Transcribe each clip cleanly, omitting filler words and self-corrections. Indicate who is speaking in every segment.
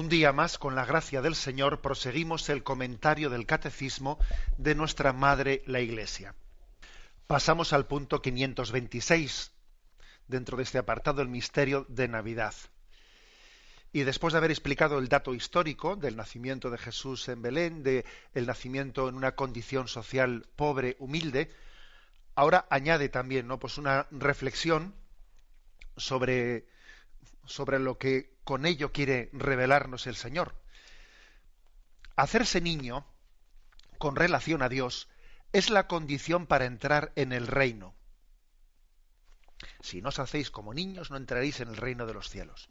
Speaker 1: Un día más, con la gracia del Señor, proseguimos el comentario del Catecismo de nuestra Madre, la Iglesia. Pasamos al punto 526, dentro de este apartado, el misterio de Navidad. Y después de haber explicado el dato histórico del nacimiento de Jesús en Belén, del nacimiento en una condición social pobre, humilde, ahora añade también, ¿no?, pues una reflexión sobre lo que con ello quiere revelarnos el Señor. Hacerse niño con relación a Dios es la condición para entrar en el reino. Si no os hacéis como niños, no entraréis en el reino de los cielos.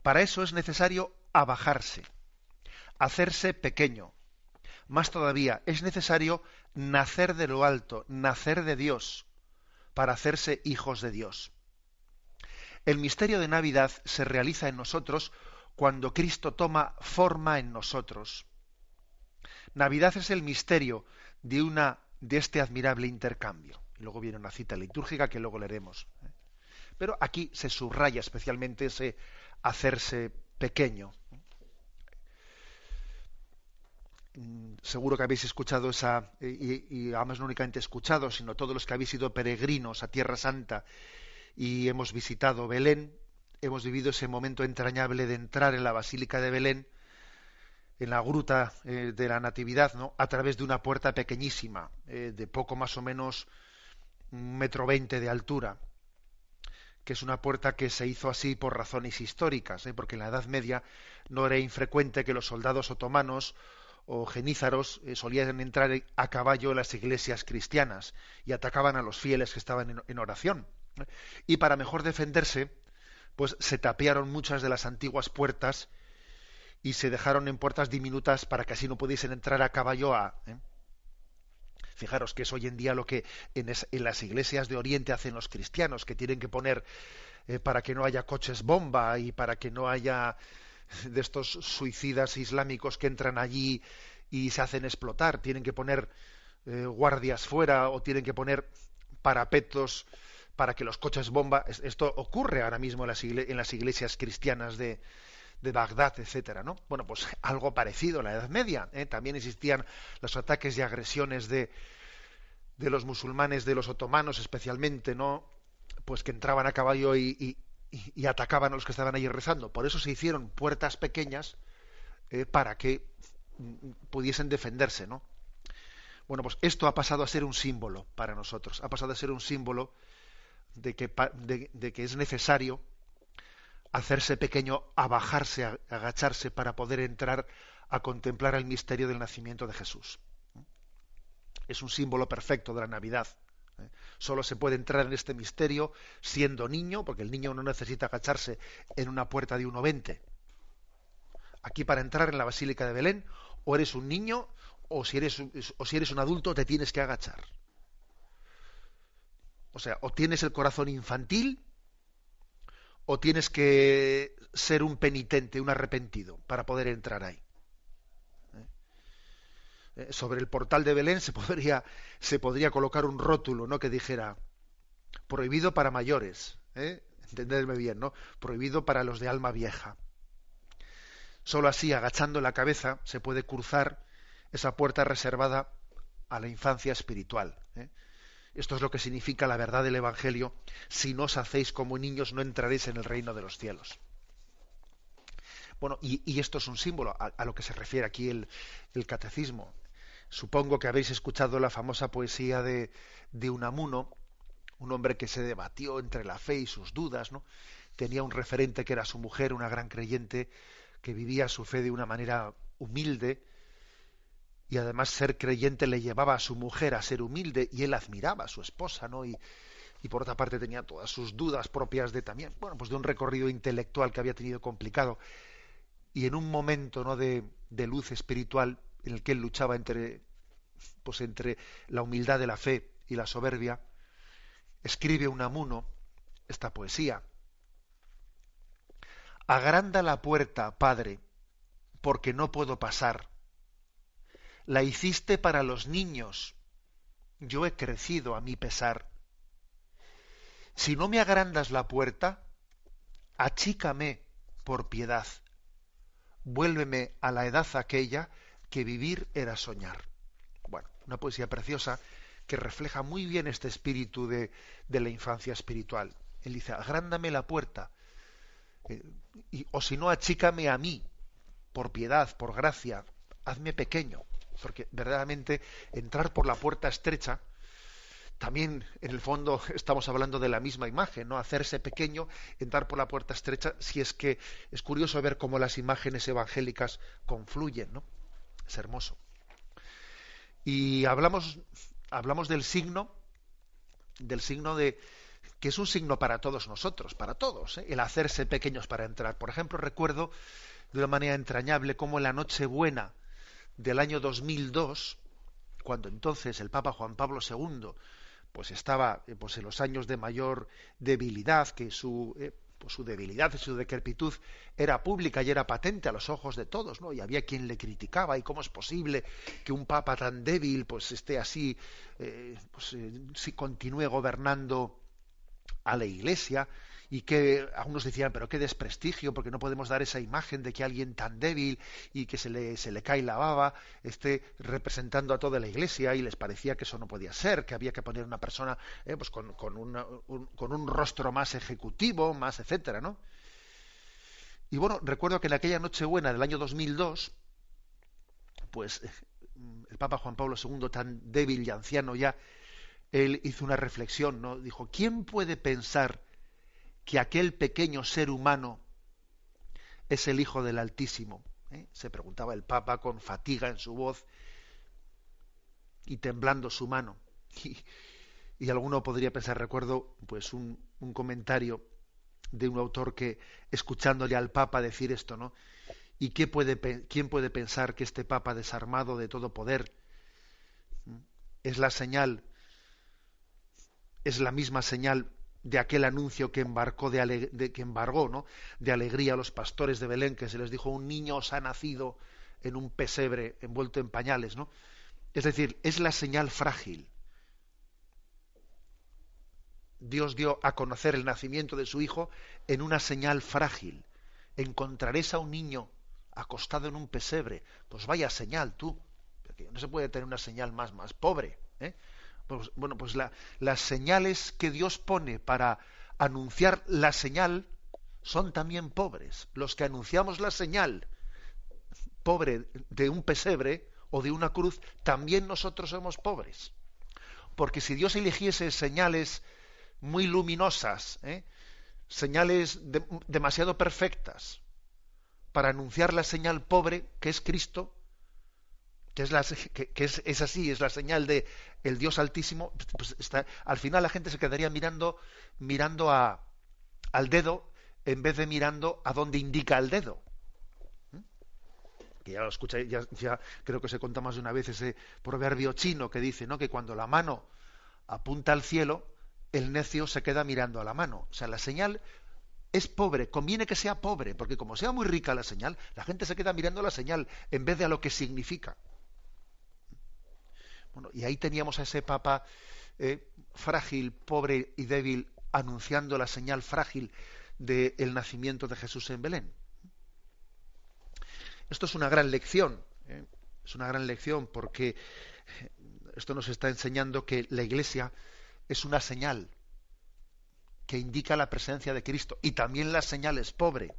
Speaker 1: Para eso es necesario abajarse, hacerse pequeño. Más todavía, es necesario nacer de lo alto, nacer de Dios, para hacerse hijos de Dios. El misterio de Navidad se realiza en nosotros cuando Cristo toma forma en nosotros. Navidad es el misterio de este admirable intercambio. Y luego viene una cita litúrgica que luego leeremos. Pero aquí se subraya especialmente ese hacerse pequeño. Seguro que habéis escuchado y además no únicamente escuchado, sino todos los que habéis ido peregrinos a Tierra Santa y hemos visitado Belén, hemos vivido ese momento entrañable de entrar en la Basílica de Belén, en la gruta de la Natividad, ¿no?, a través de una puerta pequeñísima, de poco más o menos 1,20 m de altura, que es una puerta que se hizo así por razones históricas, porque en la Edad Media no era infrecuente que los soldados otomanos o genízaros solían entrar a caballo en las iglesias cristianas y atacaban a los fieles que estaban en oración. Y para mejor defenderse, pues se tapiaron muchas de las antiguas puertas y se dejaron en puertas diminutas para que así no pudiesen entrar a caballo Fijaros que es hoy en día lo que en las iglesias de Oriente hacen los cristianos, que tienen que poner para que no haya coches bomba y para que no haya de estos suicidas islámicos que entran allí y se hacen explotar, tienen que poner guardias fuera o tienen que poner parapetos para que los coches bomba. Esto ocurre ahora mismo en las iglesias cristianas de Bagdad, etcétera, ¿no? Bueno, pues algo parecido en la Edad Media. También existían los ataques y agresiones de los musulmanes, de los otomanos especialmente, ¿no?, pues que entraban a caballo y atacaban a los que estaban allí rezando. Por eso se hicieron puertas pequeñas para que pudiesen defenderse, ¿no? Bueno, pues esto ha pasado a ser un símbolo para nosotros. Ha pasado a ser un símbolo de que es necesario hacerse pequeño, abajarse, agacharse para poder entrar a contemplar el misterio del nacimiento de Jesús. Es un símbolo perfecto de la Navidad. Solo se puede entrar en este misterio siendo niño, porque el niño no necesita agacharse en una puerta de 1,20 m. Aquí para entrar en la Basílica de Belén, o eres un niño, o si eres un adulto te tienes que agachar. O sea, o tienes el corazón infantil, o tienes que ser un penitente, un arrepentido, para poder entrar ahí. Sobre el portal de Belén se podría colocar un rótulo, ¿no?, que dijera: prohibido para mayores, entendedme bien, ¿no?, prohibido para los de alma vieja. Solo así, agachando la cabeza, se puede cruzar esa puerta reservada a la infancia espiritual. Esto es lo que significa la verdad del Evangelio: si no os hacéis como niños, no entraréis en el reino de los cielos. Bueno, y esto es un símbolo a lo que se refiere aquí el catecismo. Supongo que habéis escuchado la famosa poesía de Unamuno, un hombre que se debatió entre la fe y sus dudas, ¿no? Tenía un referente que era su mujer, una gran creyente, que vivía su fe de una manera humilde, y además ser creyente le llevaba a su mujer a ser humilde, y él admiraba a su esposa, ¿no? Y por otra parte tenía todas sus dudas propias de también, bueno, pues de un recorrido intelectual que había tenido complicado. Y en un momento, ¿no?, de luz espiritual, en el que él luchaba entre la humildad de la fe y la soberbia, escribe Unamuno esta poesía: agranda la puerta, Padre, porque no puedo pasar. La hiciste para los niños, yo he crecido a mi pesar. Si no me agrandas la puerta, achícame por piedad. vuélveme a la edad aquella que vivir era soñar. Bueno, una poesía preciosa que refleja muy bien este espíritu de la infancia espiritual. Él dice, agrándame la puerta, o si no, achícame a mí, por piedad, por gracia, hazme pequeño, porque verdaderamente entrar por la puerta estrecha, también en el fondo estamos hablando de la misma imagen, ¿no? Hacerse pequeño, entrar por la puerta estrecha, si es que es curioso ver cómo las imágenes evangélicas confluyen, ¿no? Es hermoso. Y hablamos del signo de que es un signo para todos nosotros, para todos, ¿eh? El hacerse pequeños para entrar. Por ejemplo, recuerdo de una manera entrañable cómo en la Nochebuena del año 2002, cuando entonces el Papa Juan Pablo II pues estaba pues en los años de mayor debilidad, que pues su debilidad y su decrepitud era pública y era patente a los ojos de todos, ¿no? Y había quien le criticaba, y cómo es posible que un papa tan débil pues esté así, si continúe gobernando a la Iglesia, y que algunos decían, pero qué desprestigio, porque no podemos dar esa imagen de que alguien tan débil y que se le cae la baba esté representando a toda la Iglesia, y les parecía que eso no podía ser, que había que poner una persona pues con un rostro más ejecutivo, más etcétera, ¿no? Y bueno, recuerdo que en aquella Nochebuena del año 2002, pues el Papa Juan Pablo II, tan débil y anciano ya, él hizo una reflexión, ¿no? Dijo, ¿quién puede pensar que aquel pequeño ser humano es el Hijo del Altísimo? Se preguntaba el Papa con fatiga en su voz y temblando su mano. Y alguno podría pensar, recuerdo pues un comentario de un autor que, escuchándole al Papa decir esto, ¿no? ¿Y quién puede pensar que este Papa desarmado de todo poder es la señal, es la misma señal de aquel anuncio que embargó, ¿no? De alegría a los pastores de Belén, que se les dijo, un niño os ha nacido en un pesebre envuelto en pañales, ¿no? Es decir, es la señal frágil. Dios dio a conocer el nacimiento de su Hijo en una señal frágil. Encontraréis a un niño acostado en un pesebre. Pues vaya señal, tú. Porque no se puede tener una señal más pobre, ¿eh? Pues, bueno, pues las señales que Dios pone para anunciar la señal son también pobres. Los que anunciamos la señal pobre de un pesebre o de una cruz, también nosotros somos pobres. Porque si Dios eligiese señales muy luminosas, señales demasiado perfectas, para anunciar la señal pobre que es Cristo, es así, es la señal de el Dios Altísimo, pues al final la gente se quedaría mirando al dedo en vez de mirando a dónde indica el dedo. Que ya lo escucháis, ya creo que se cuenta más de una vez ese proverbio chino que dice, ¿no?, que cuando la mano apunta al cielo, el necio se queda mirando a la mano. O sea, la señal es pobre, conviene que sea pobre, porque como sea muy rica la señal, la gente se queda mirando a la señal en vez de a lo que significa. Bueno, y ahí teníamos a ese Papa frágil, pobre y débil, anunciando la señal frágil del nacimiento de Jesús en Belén. Esto es una gran lección, es una gran lección porque esto nos está enseñando que la Iglesia es una señal que indica la presencia de Cristo, y también la señal es pobre.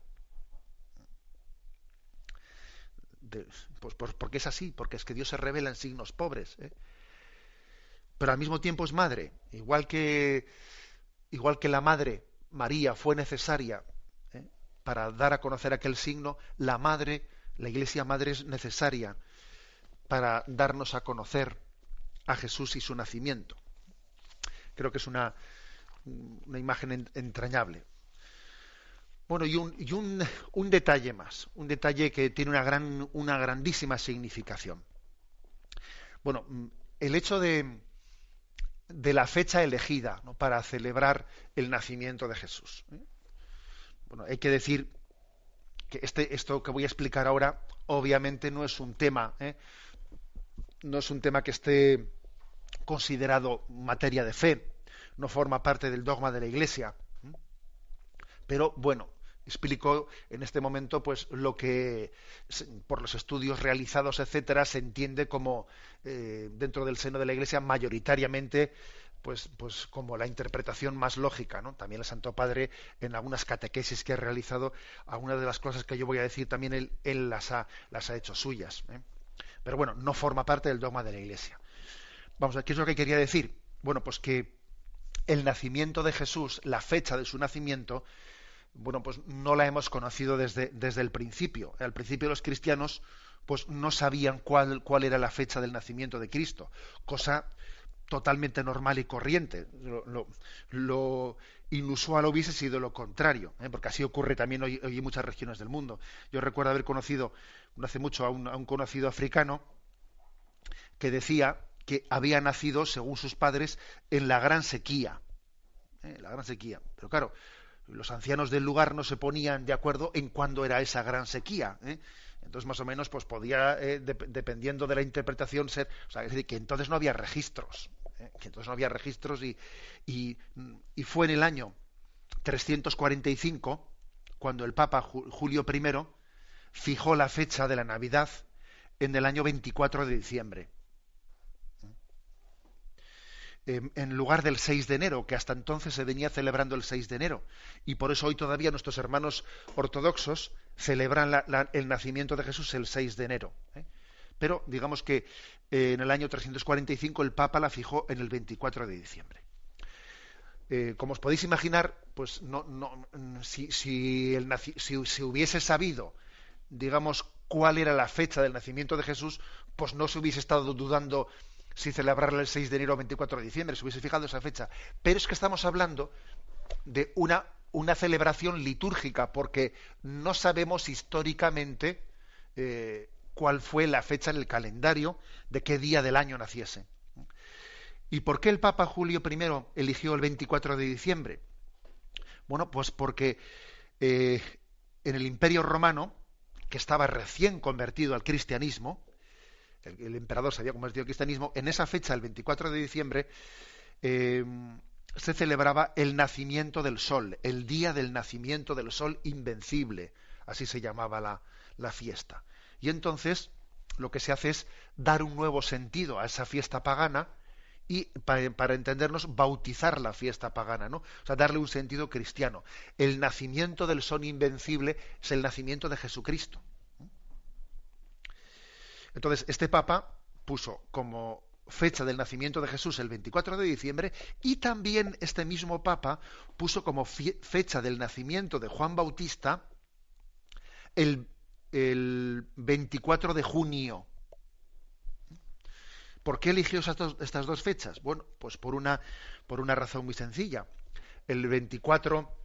Speaker 1: Pues porque es así, porque es que Dios se revela en signos pobres, pero al mismo tiempo es madre, igual que la madre María fue necesaria para dar a conocer aquel signo, la Iglesia madre es necesaria para darnos a conocer a Jesús y su nacimiento. Creo que es una imagen entrañable. Bueno, y un detalle más, un detalle que tiene una grandísima significación. Bueno, el hecho de la fecha elegida, ¿no?, para celebrar el nacimiento de Jesús. Bueno, hay que decir que esto que voy a explicar ahora, obviamente no es un tema, no es un tema que esté considerado materia de fe, no forma parte del dogma de la Iglesia. Pero bueno, Explico en este momento pues lo que por los estudios realizados, etcétera, se entiende como dentro del seno de la Iglesia mayoritariamente pues como la interpretación más lógica, ¿no? También el Santo Padre en algunas catequesis que ha realizado, algunas de las cosas que yo voy a decir también él las ha hecho suyas, ¿eh? Pero bueno, no forma parte del dogma de la Iglesia. Vamos a ver, ¿qué es lo que quería decir? Bueno, pues que el nacimiento de Jesús, la fecha de su nacimiento, bueno, pues no la hemos conocido desde el principio. Al principio los cristianos pues no sabían cuál era la fecha del nacimiento de Cristo, cosa totalmente normal y corriente. Lo inusual hubiese sido lo contrario, ¿eh? Porque así ocurre también hoy en muchas regiones del mundo. Yo recuerdo haber conocido no hace mucho a un conocido africano que decía que había nacido, según sus padres, en la gran sequía. La gran sequía. Pero claro, los ancianos del lugar no se ponían de acuerdo en cuándo era esa gran sequía, ¿eh? Entonces, más o menos, pues podía, dependiendo de la interpretación, ser, o sea, es decir, que entonces no había registros, que entonces no había registros y fue en el año 345 cuando el Papa Julio I fijó la fecha de la Navidad en el año 24 de diciembre. En lugar del 6 de enero, que hasta entonces se venía celebrando el 6 de enero. Y por eso hoy todavía nuestros hermanos ortodoxos celebran el nacimiento de Jesús el 6 de enero, ¿eh? Pero digamos que en el año 345 el Papa la fijó en el 24 de diciembre. Como os podéis imaginar, pues si hubiese sabido, digamos, cuál era la fecha del nacimiento de Jesús, pues no se hubiese estado dudando si celebrarla el 6 de enero o 24 de diciembre, se hubiese fijado esa fecha. Pero es que estamos hablando de una celebración litúrgica, porque no sabemos históricamente cuál fue la fecha en el calendario de qué día del año naciese. ¿Y por qué el Papa Julio I eligió el 24 de diciembre? Bueno, pues porque en el Imperio Romano, que estaba recién convertido al cristianismo, el emperador se había convertido al cristianismo, en esa fecha, el 24 de diciembre, se celebraba el nacimiento del sol, el día del nacimiento del sol invencible, así se llamaba la fiesta. Y entonces lo que se hace es dar un nuevo sentido a esa fiesta pagana y, para entendernos, bautizar la fiesta pagana, ¿no? O sea, darle un sentido cristiano. El nacimiento del sol invencible es el nacimiento de Jesucristo. Entonces, este Papa puso como fecha del nacimiento de Jesús el 24 de diciembre y también este mismo Papa puso como fecha del nacimiento de Juan Bautista el 24 de junio. ¿Por qué eligió estas dos fechas? Bueno, pues por una razón muy sencilla. El 24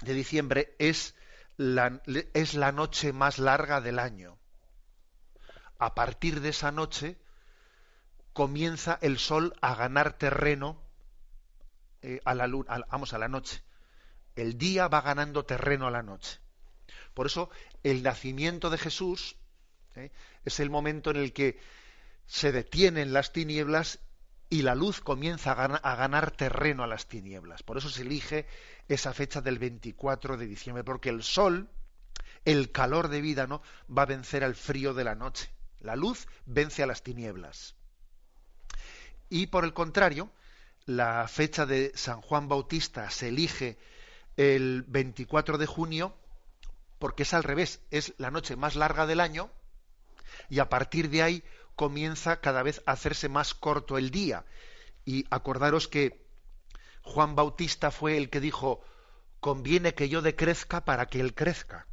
Speaker 1: de diciembre es la noche más larga del año. A partir de esa noche comienza el sol a ganar terreno a la noche. El día va ganando terreno a la noche. Por eso el nacimiento de Jesús es el momento en el que se detienen las tinieblas y la luz comienza a ganar terreno a las tinieblas. Por eso se elige esa fecha del 24 de diciembre, porque el sol, el calor de vida, ¿no?, va a vencer al frío de la noche. La luz vence a las tinieblas. Y por el contrario, la fecha de San Juan Bautista se elige el 24 de junio porque es al revés, es la noche más larga del año y a partir de ahí comienza cada vez a hacerse más corto el día. Y acordaros que Juan Bautista fue el que dijo: conviene que yo decrezca para que él crezca.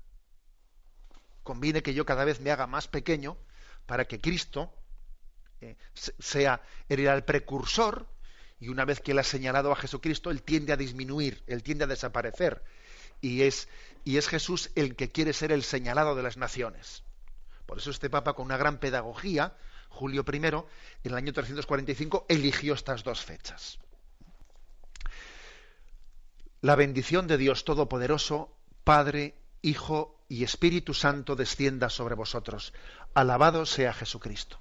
Speaker 1: Conviene que yo cada vez me haga más pequeño para que Cristo era el precursor, y una vez que él ha señalado a Jesucristo, él tiende a disminuir, él tiende a desaparecer, y es Jesús el que quiere ser el señalado de las naciones. Por eso este Papa, con una gran pedagogía, Julio I, en el año 345, eligió estas dos fechas. La bendición de Dios Todopoderoso, Padre, Hijo y Espíritu Santo, descienda sobre vosotros. Alabado sea Jesucristo.